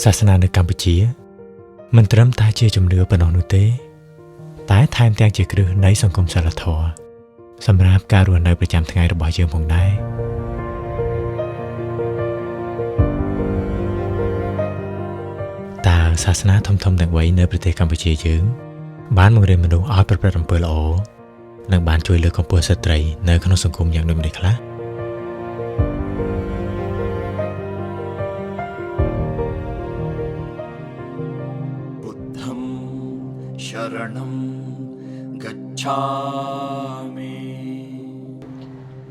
សាសនានៅកម្ពុជាមិនត្រឹមតែជាជំនឿប៉ុណ្ណោះនោះទេតែថែមទាំងជាគ្រឹះនៃសង្គមសីលធម៌សម្រាប់ការរស់នៅប្រចាំថ្ងៃរបស់យើងផងដែរតើសាសនាធំៗទាំង3នៅប្រទេសកម្ពុជាយើងបានបង្រៀនមនុស្សឲ្យប្រព្រឹត្តអំពើល្អនិងបានជួយលើកកម្ពស់ស្ត្រីនៅក្នុងសង្គមយ៉ាងដូចម្តេចខ្លះ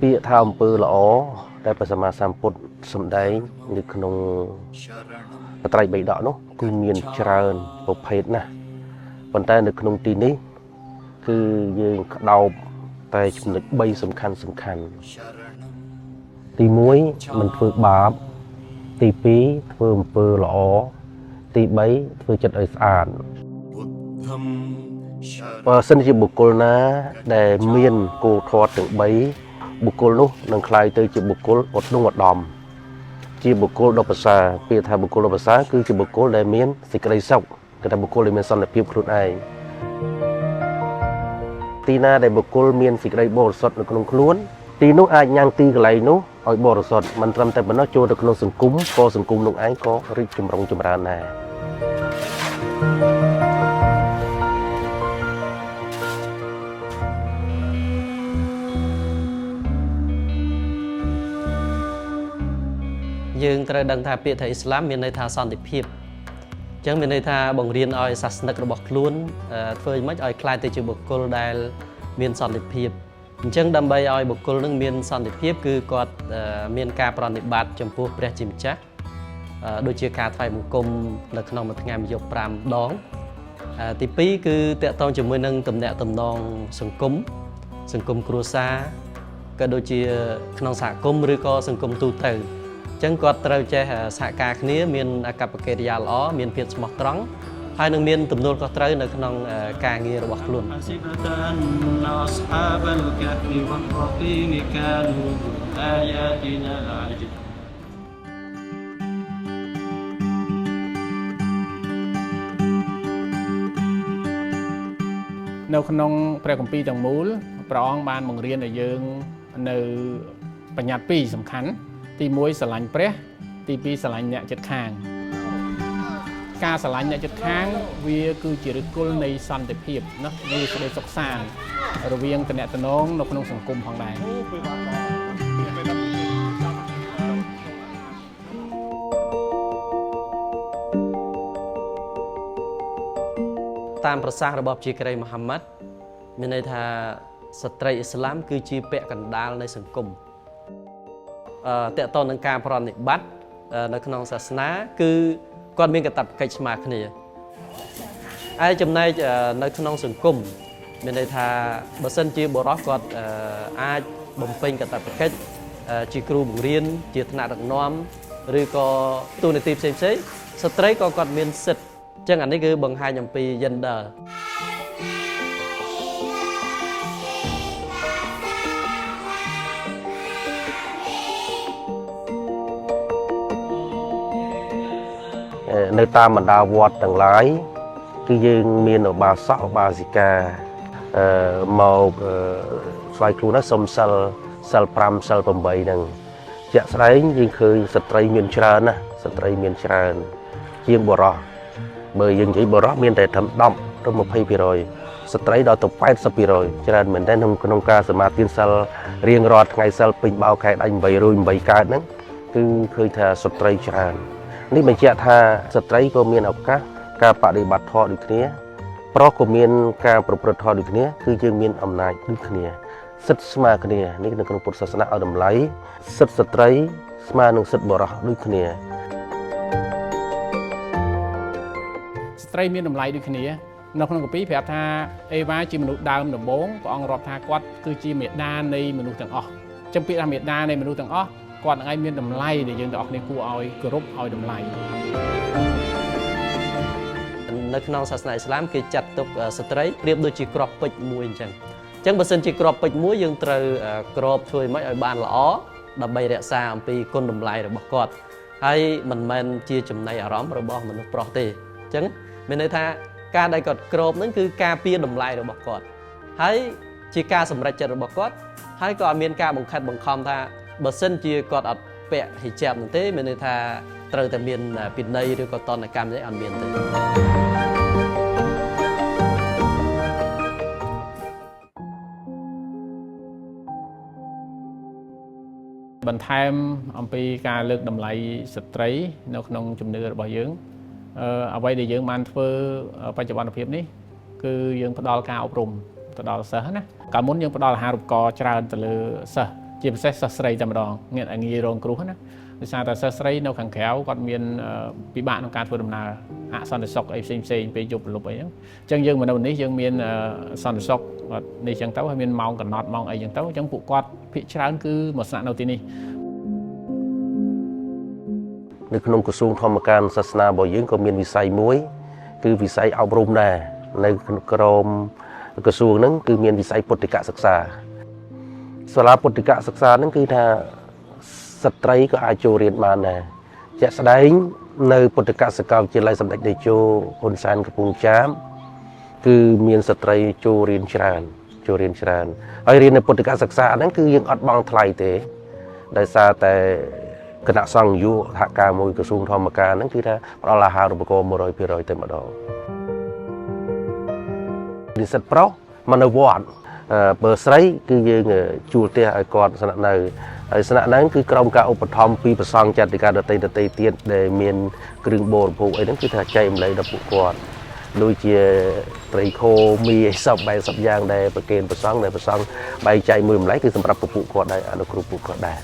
ពាក្យថាអំពើល្អដែលព្រះសម្មាសម្ពុទ្ធសម្ដែងនៅក្នុងត្រៃបិដកនោះគឺមានច្រើនប្រភេទណាស់ប៉ុន្តែនៅក្នុងទីនេះគឺយើងក្តោបតែចំណុច3សំខាន់ទី1មិនធ្វើបាបទី2ធ្វើអំពើល្អទី3ធ្វើចិត្តឲ្យស្អាតបើសិនជាបុគ្គលណាដែលមានគោលធម៌ទាំង3បុគ្គលនោះនឹងក្លាយទៅជាបុគ្គលឧត្តមឧត្តមជាបុគ្គលដ៏ប្រសើរពាក្យថាបុគ្គលដ៏ប្រសើរគឺជាបុគ្គលដែលមានសេចក្តីសុខគឺថាបុគ្គលដែលមានសន្តិភាពខ្លួនឯងទីណាដែលបុគ្គលមានសេចក្តីបរិសុទ្ធនៅក្នុងខ្លួនទីនោះអាចញ៉ាំងទីកន្លែងនោះឲ្យបរិសុទ្ធមិនត្រឹមតែប៉ុណ្ណោះចូលទៅក្នុងសង្គមក៏សង្គមនោះឯងក៏រីកចម្រុងចម្រើនដែរយើងត្រូវដឹងថាពាក្យថាអ៊ីស្លាមមានន័យថាសន្តិភាពអញ្ចឹងមានន័យថាបង្រៀនឲ្យសាសនិករបស់ខ្លួនធ្វើយ៉ាងម៉េចឲ្យក្លាយទៅជាបុគ្គលដែលមានសន្តិភាពអញ្ចឹងដើម្បីឲ្យបុគ្គលនឹងមានសន្តិភាពគឺគាត់មានការប្រតិបត្តិចំពោះព្រះជាម្ចាស់ដូចជាការថ្វាយបង្គំនៅក្នុងមួយថ្ងៃមួយយប់5ដងទី2គឺតកតងជាមួយនឹងទំនាក់ទំនងសង្គមគ្រួសារក៏ដូចជាក្នុងសហគមន៍ឬក៏សង្គមទូទៅអញ្ចឹងគាត់ត្រូវចេះសហការគ្នាមានអាកប្បកិរិយាល្អមានភាពស្មោះត្រង់ហើយនឹងមានទំនួលខុសត្រូវនៅក្នុងការងាររបស់ខ្លួននៅក្នុងព្រះគម្ពីរទាំងមូលព្រះអង្គបានបង្រៀនឲ្យយើងនៅបញ្ញត្តិ2សំខាន់ទី1ស្រឡាញ់ព្រះទី2ស្រឡាញ់អ្នកជិតខាងការស្រឡាញ់អ្នកជិតខាងវាគឺជាឫសគល់នៃសន្តិភាពណានៃសេចក្តីសុខសាន្តរវាងតំណែងនៅក្នុងសង្គមផងដែរតាមប្រសាសន៍របស់ជាក្រីមូហាម៉ាត់មានន័យថាស្ត្រីអ៊ីស្លាមគឺជាពាក់កណ្ដាលនៃសង្គមតកតនឹងការប្រតិបត្តិនៅក្នុងសាសនាគឺគាត់មានកាតព្វកិច្ចស្មើគ្នាហើយចំណែកនៅក្នុងសង្គមមានន័យថាបើសិនជាបុរសគាត់អាចបំពេញកាតព្វកិច្ចជាគ្រូបង្រៀនជាថ្នាក់ដឹកនាំឬក៏តួនាទីផ្សេងៗស្ត្រីក៏គាត់មានសិទ្ធិអញ្ចឹងអានេះគឺបង្ហាញអំពី genderនៅតាមបណ្ដាវត្តទាំងឡាយគឺយើងមានឧបាសកឧបាសិកាមកស្វែងខ្លួនសុំសិល5សិល8ហ្នឹងជាក់ស្ដែងយើងឃើញស្ត្រីមានច្រើនណាស់ស្ត្រីមានច្រើនជាងបុរសបើយើងនិយាយបុរសមានតែត្រឹម10ទៅ20%ស្ត្រីដល់ទៅ80%ច្រើនមែនទែនក្នុងការសមាទានសិលរៀងរាល់ថ្ងៃសិលពេញបោខែដៃ8រួច8កើតហ្នឹងគឺឃើញថាស្ត្រីច្រើននេះបញ្ជាក់ថាស្ត្រីក៏មានឱកាសការបដិបត្តិធម៌ដូចគ្នាប្រុសក៏មានការប្រព្រឹត្តធម៌ដូចគ្នាគឺយើងមានអំណាចដូចគ្នាសិទ្ធិស្មើគ្នានេះនៅក្នុងពុទ្ធសាសនាឲ្យតម្លៃសិទ្ធិស្ត្រីស្មើនឹងសិទ្ធិបុរសដូចគ្នាស្ត្រីមានតម្លៃដូចគ្នានៅក្នុងគម្ពីរប្រាប់ថាអេវ៉ាជាមនុស្សដើមដំបូងព្រះអង្គរាប់ថាគាត់គឺជាមេដានៃមនុស្សទាំងអស់អញ្ចឹងពាក្យថាមេដានៃមនុស្សទាំងអស់គាត់នឹងឯងមានតម្លៃដែលយើងទាំងអស់គ្នាគួរឲ្យគោរពឲ្យតម្លៃនៅក្នុងសាសនាអ៊ីស្លាមគេចាត់ទុកស្ត្រីប្រៀបដូចជាគ្រាប់ពេជ្រមួយអញ្ចឹងបើសិនជាគ្រាប់ពេជ្រមួយយើងត្រូវគ្របធ្វើម៉េចឲ្យបានល្អដើម្បីរក្សាអំពីគុណតម្លៃរបស់គាត់អ ហើយមិនមែនជាចំណៃអារម្មណ៍របស់មនុស្សប្រុសទេអញ្ចឹងមានន័យថាការដែលគាត់គ្របហ្នឹងគឺការពារតម្លៃរបស់គាត់ហើយជាការសម្រេចចិត្តរបស់គាត់ហើយក៏អត់មានការបង្ខិតបង្ខំថាបើសិនជាគាត់អត់ពាក់ហិជាបនោះទេមានន័យថាត្រូវតែមានពិន័យឬក៏តនកម្មទេអត់មានទេ បន្ថែមអំពីការលើកតម្លៃស្ត្រីនៅក្នុងជំនឿរបស់យើងអ្វីដែលយើងបានធ្វើបច្ចុប្បន្នភាពនេះគឺយើងផ្ដល់ការអប់រំទៅដល់សិស្សណាកាលមុនយើងផ្ដល់អាហារូបករណ៍ច្រើនទៅលើសិស្សជាពិសេសសិស្សស្រីតែម្ដងងាយរងគ្រោះណាដោយសារតែសិស្សស្រីនៅខាងក្រៅគាត់មានពិបាកក្នុងការធ្វើដំណើរអសន្តិសុខអីផ្សេងពេលយប់ប្រលប់អីហ្នឹងអញ្ចឹងយើងមកនៅនេះយើងមានសន្តិសុខគាត់នេះអញ្ចឹងទៅហើយមានម៉ោងកំណត់ម៉ោងអីអញ្ចឹងទៅអញ្ចឹងពួកគាត់ភាគច្រើនគឺមកស្នាក់នៅទីនេះ នៅក្នុងក្រសួងធម្មការសាសនារបស់យើងក៏មានវិស័យមួយគឺវិស័យអប់រំដែរនៅក្រមក្រសួងហ្នឹងគឺមានវិស័យពុទ្ធិកសិក្សាសាលាពុទ្ធិកសិក្សាហ្នឹងគឺថាស្ត្រីក៏អាចចូលរៀនបានដែរជាក់ស្ដែងនៅពុទ្ធិកសិក្សាវិទ្យាល័យសម្ដេចតេជោហ៊ុនសែនកំពង់ចាមគឺមានស្ត្រីចូលរៀនច្រើនហើយរៀននៅពុទ្ធិកសិក្សាហ្នឹងគឺយើងអត់បង់ថ្លៃទេដោយសារតែ គណៈសង្ឃយុសហការមួយក្រសួងធម្មការហ្នឹងគឺថាផ្ដល់អាហារូបករណ៍ 100% តែម្ដងនិស្សិតប្រុសមកនៅវត្តបើស្រីគឺយើងជួលផ្ទះឲ្យគាត់ស្នាក់នៅហើយស្នាក់នៅគឺក្រុមការឧបត្ថម្ភពីប្រសង់ចាត់ការដតីទៀតដែលមានគ្រឿងបរិភោគអីហ្នឹងគឺថាចែកម្លែកដល់ពួកគាត់ដូចជាត្រីខមីអីសពបែបសពយ៉ាងដែលប្រគេនប្រសង់ដែលប្រសង់បែងចែកមួយម្លែកគឺសម្រាប់ពពួកគាត់ដែរអនុគ្រោះពួកគាត់ដែរ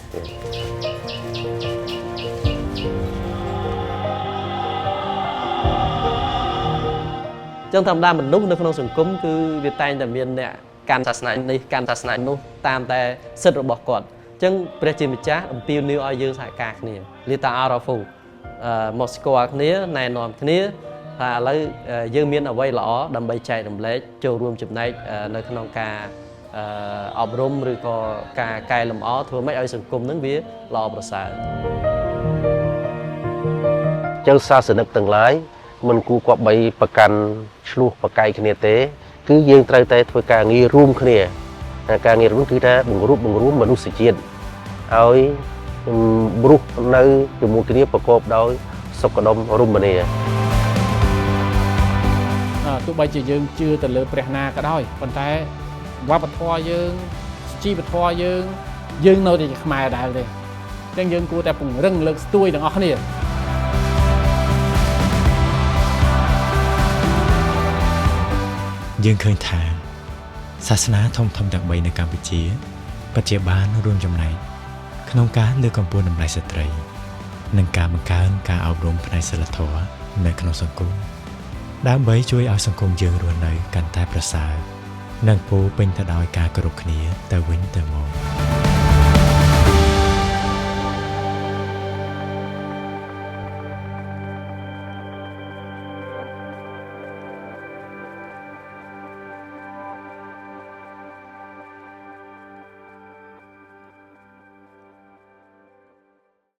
ចឹងធម្មតាមនុស្សនៅក្នុងសង្គមគឺវាតែងតែមានអ្នកកាន់សាសនានេះកាន់សាសនានោះតាមតែសិទ្ធិរបស់គាត់ចឹងព្រះជាម្ចាស់អំពាវនាវឲ្យយើងសហការគ្នាលាតាអារ៉ាហ្វូមកស្គាល់គ្នាណែនាំគ្នាថាឥឡូវយើងមានអ្វីល្អដើម្បីចែករំលែកចូលរួមចំណែកនៅក្នុងការអប់រំឬក៏ការកែលម្អធ្វើម៉េចឲ្យសង្គមនឹងវាល្អប្រសើរចឹងសាសនិកទាំងឡាយ មិនគួរគប្បីប្រកាន់ឆ្លោះប្រកែកគ្នាទេគឺយើងត្រូវតែធ្វើការងាររួមគ្នាការងាររួមគឺថាបង្រួបបង្រួមមនុស្សជាតិឲ្យរស់នៅជាមួយគ្នាប្រកបដោយសុខដុមរមនាទោះបីជាយើងជឿទៅលើព្រះណាក៏ដោយប៉ុន្តែវប្បធម៌យើងជីវធម៌យើងនៅតែជាខ្មែរដែរទេអញ្ចឹងយើងគួរតែពង្រឹងលើកស្ទួយទាំងអស់គ្នា យើងឃើញថាសាសនាធំៗទាំង3នៅកម្ពុជាពិតជាបានរួមចំណែកក្នុងការលើកកម្ពស់តម្លៃស្ត្រីនិងការបង្កើនការអប់រំផ្នែកសីលធម៌នៅក្នុងសង្គមដើម្បីជួយឲ្យសង្គមយើងរស់នៅកាន់តែប្រសើរនិងពោរពេញទៅដោយការគោរពគ្នាទៅវិញទៅមក